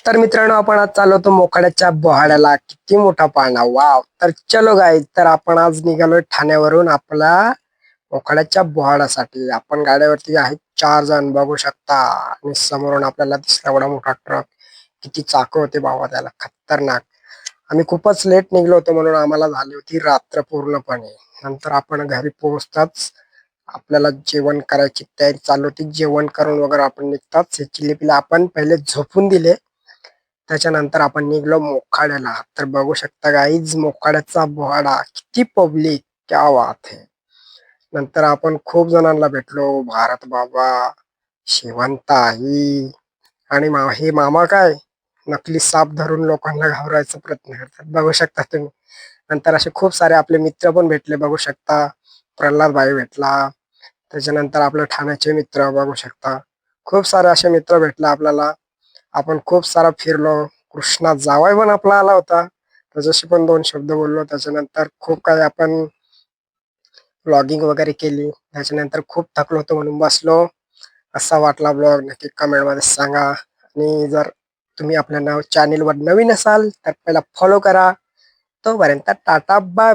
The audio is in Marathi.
तर मित्रांनो, आपण आज चाललो होतो मोखाड्याच्या बोहाड्याला. किती मोठा पाळणा, वाव! तर चलो गाईज, तर आपण आज निघालोय ठाण्यावरून आपला मोखाड्याच्या बोहाड्यासाठी. आपण गाड्यावरती आहेत 4 जण, बघू शकता. आणि समोरून आपल्याला दिसला एवढा मोठा ट्रक. किती चाक होते बाबा त्याला, खतरनाक. आम्ही खूपच लेट निघलो होतो म्हणून आम्हाला झाली होती रात्र पूर्णपणे. नंतर आपण घरी पोहोचताच आपल्याला जेवण करायची तयारी चालू होती. जेवण करून वगैरे आपण निघताच हे चिल्लीपिल्ली आपण पहिले झोपून दिले. त्याच्यानंतर आपण निघलो मोखाड्याला. तर बघू शकता गाईज, मोखाड्याचा बोहाडा, किती पब्लिक, क्या बात है. नंतर आपण खूप जणांना भेटलो. भारत बाबा, शेवंत आई आणि हे मामा काय नकली साप धरून लोकांना घाबरायचा प्रयत्न करतात, बघू शकता तुम्ही. नंतर असे खूप सारे आपले मित्र पण भेटले, बघू शकता. प्रल्हाद भाई भेटला. त्याच्यानंतर आपले ठाण्याचे मित्र बघू शकता. खूप सारे असे मित्र भेटले आपल्याला. आपण खूप सारा फिरलो. कृष्णा जावई पण आपला आला होता, त्याच्याशी पण 2 शब्द बोललो. त्याच्यानंतर खूप काही आपण ब्लॉगिंग वगैरे केली. त्याच्यानंतर खूप थकलो होतो म्हणून बसलो. कसा वाटला ब्लॉग नक्की कमेंटमध्ये सांगा. आणि जर तुम्ही आपल्या चॅनेलवर नवीन असाल तर पहिला फॉलो करा. तोपर्यंत टाटा, बाय बाय.